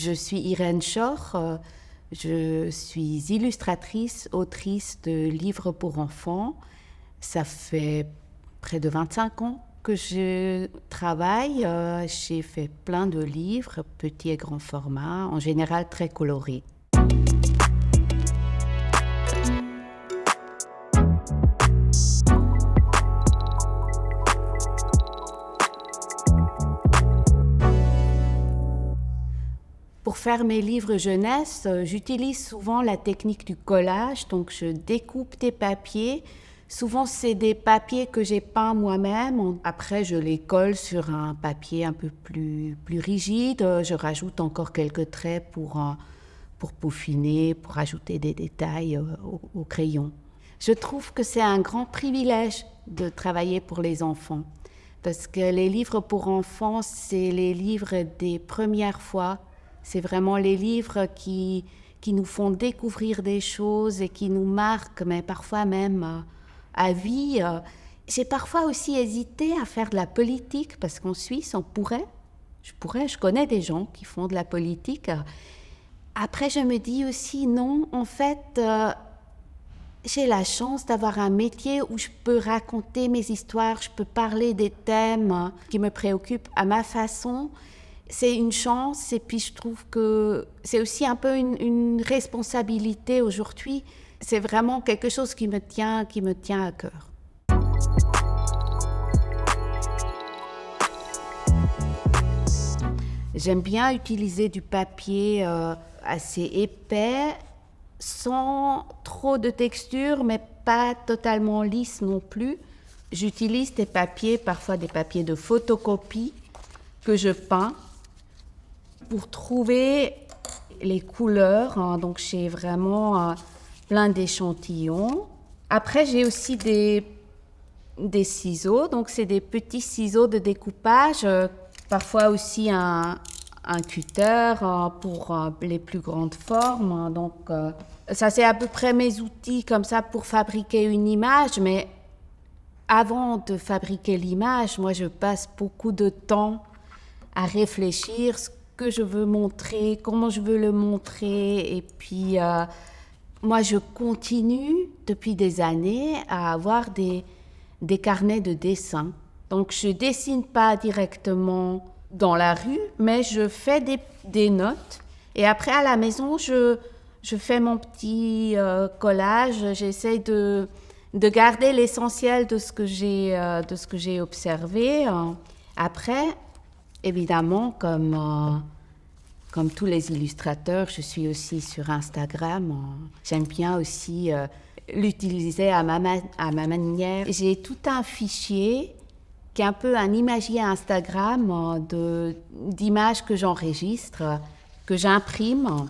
Je suis Irène Schor, je suis illustratrice, autrice de livres pour enfants. Ça fait près de 25 ans que je travaille. J'ai fait plein de livres, petits et grands formats, en général très colorés. Pour faire mes livres jeunesse, j'utilise souvent la technique du collage. Donc, je découpe des papiers. Souvent, c'est des papiers que j'ai peints moi-même. Après, je les colle sur un papier un peu plus rigide. Je rajoute encore quelques traits pour peaufiner, pour ajouter des détails au crayon. Je trouve que c'est un grand privilège de travailler pour les enfants. Parce que les livres pour enfants, c'est les livres des premières fois. C'est vraiment les livres qui nous font découvrir des choses et qui nous marquent, mais parfois même à vie. J'ai parfois aussi hésité à faire de la politique, parce qu'en Suisse, je connais des gens qui font de la politique. Après, je me dis aussi, non, en fait, j'ai la chance d'avoir un métier où je peux raconter mes histoires, je peux parler des thèmes qui me préoccupent à ma façon. C'est une chance, et puis je trouve que c'est aussi un peu une responsabilité aujourd'hui. C'est vraiment quelque chose qui me tient à cœur. J'aime bien utiliser du papier assez épais, sans trop de texture, mais pas totalement lisse non plus. J'utilise des papiers, parfois des papiers de photocopie, que je peins pour trouver les couleurs. Donc j'ai vraiment plein d'échantillons. Après, j'ai aussi des ciseaux. Donc c'est des petits ciseaux de découpage. Parfois aussi un cutter pour les plus grandes formes. Donc ça, c'est à peu près mes outils comme ça pour fabriquer une image. Mais avant de fabriquer l'image, moi, je passe beaucoup de temps à réfléchir ce que je veux montrer, comment je veux le montrer. Et puis, moi, je continue depuis des années à avoir des carnets de dessin. Donc, je ne dessine pas directement dans la rue, mais je fais des notes. Et après, à la maison, je fais mon petit collage. J'essaie de garder l'essentiel de ce que j'ai observé. Après, évidemment, comme tous les illustrateurs, je suis aussi sur Instagram. J'aime bien aussi l'utiliser à ma manière. J'ai tout un fichier qui est un peu un imagier Instagram d'images que j'enregistre, que j'imprime.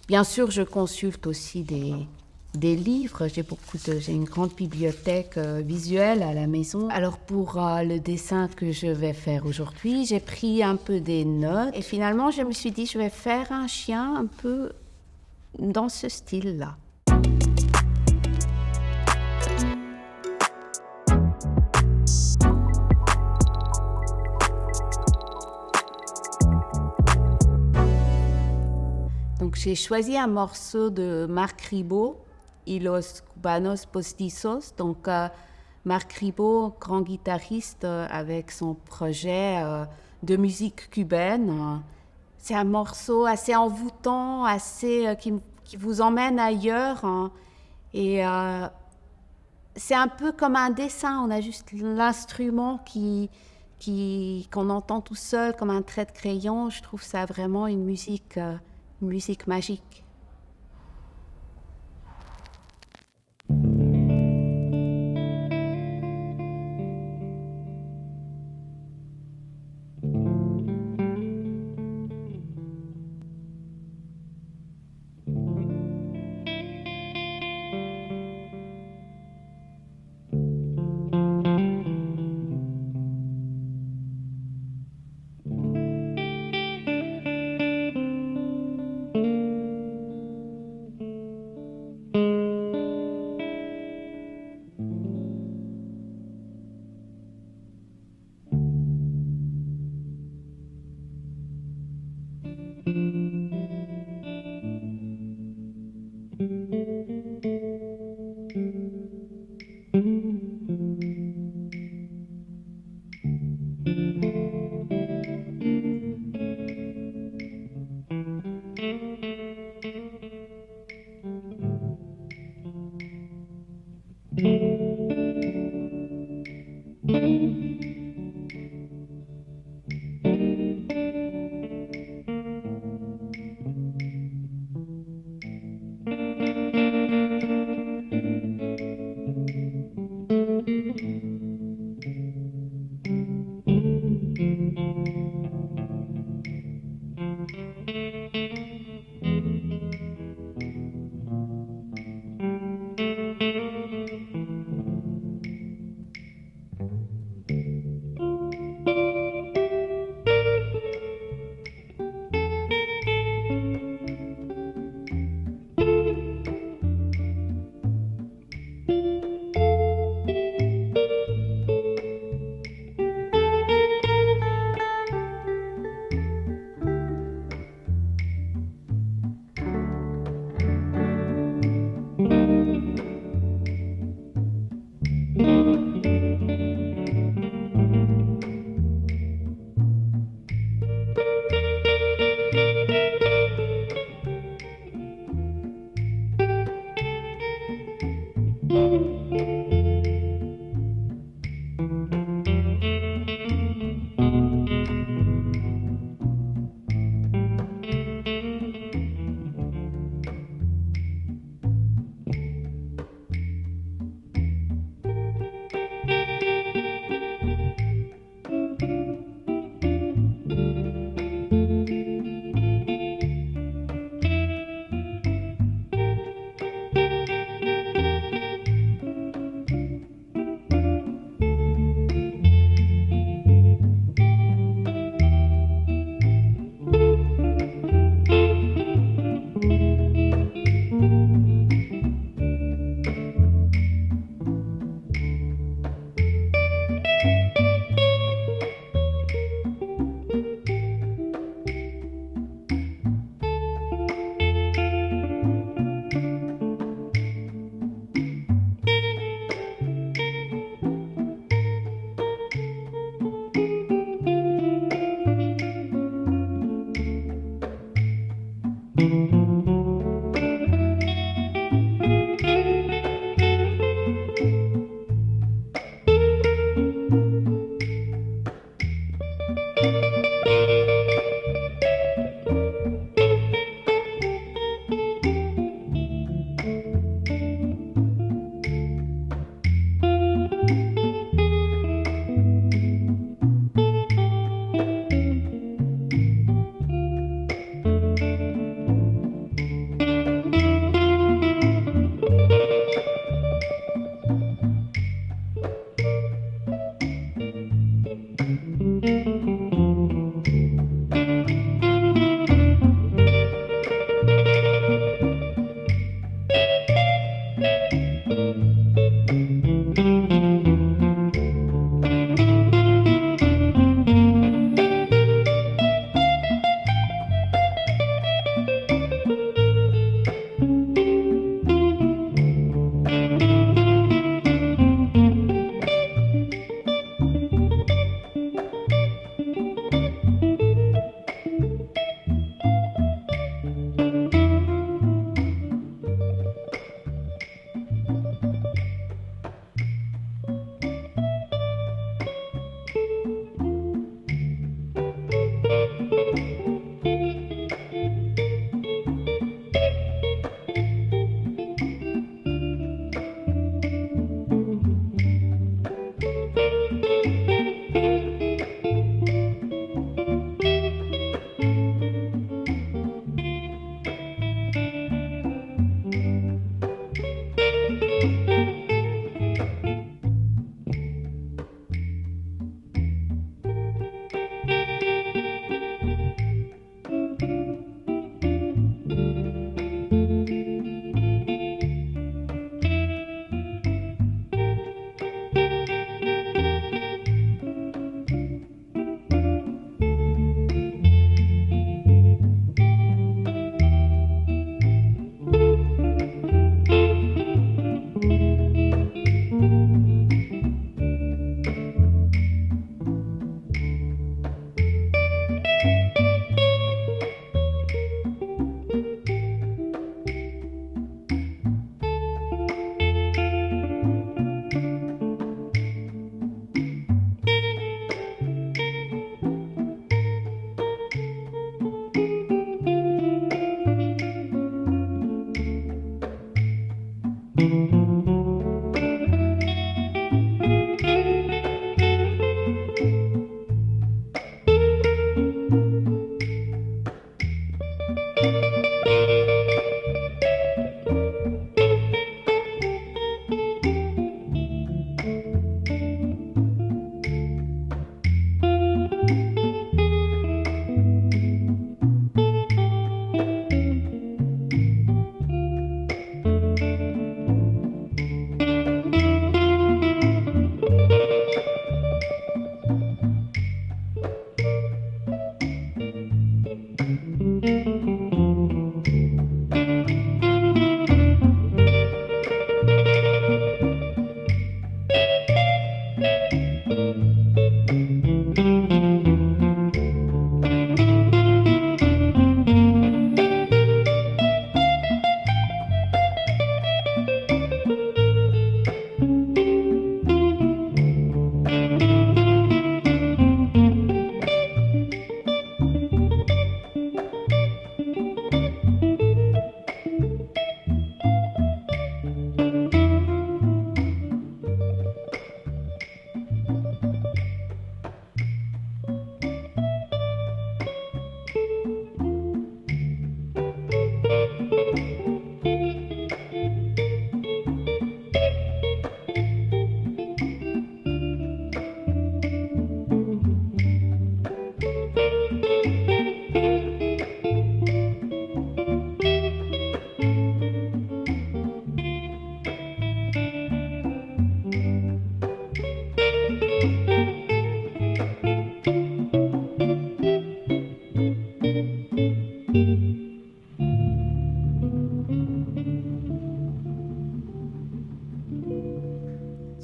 Bien sûr, je consulte aussi des livres. J'ai une grande bibliothèque visuelle à la maison. Alors pour le dessin que je vais faire aujourd'hui, j'ai pris un peu des notes. Et finalement, je me suis dit, je vais faire un chien un peu dans ce style-là. Donc j'ai choisi un morceau de Marc Ribot, Y los cubanos postizos. Donc Marc Ribot, grand guitariste avec son projet de musique cubaine. C'est un morceau assez envoûtant, qui vous emmène ailleurs. Et c'est un peu comme un dessin, on a juste l'instrument qu'on entend tout seul comme un trait de crayon. Je trouve ça vraiment une musique magique.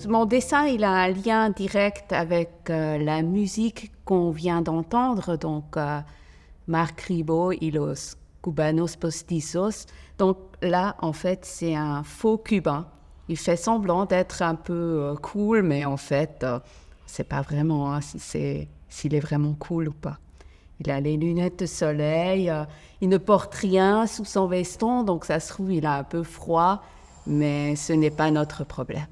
Mon dessin, il a un lien direct avec la musique qu'on vient d'entendre, donc Marc Ribot y los cubanos postizos. Donc là, en fait, c'est un faux cubain. Il fait semblant d'être un peu cool, mais en fait, c'est pas vraiment hein, s'il est vraiment cool ou pas. Il a les lunettes de soleil, il ne porte rien sous son veston, donc ça se trouve, il a un peu froid, mais ce n'est pas notre problème.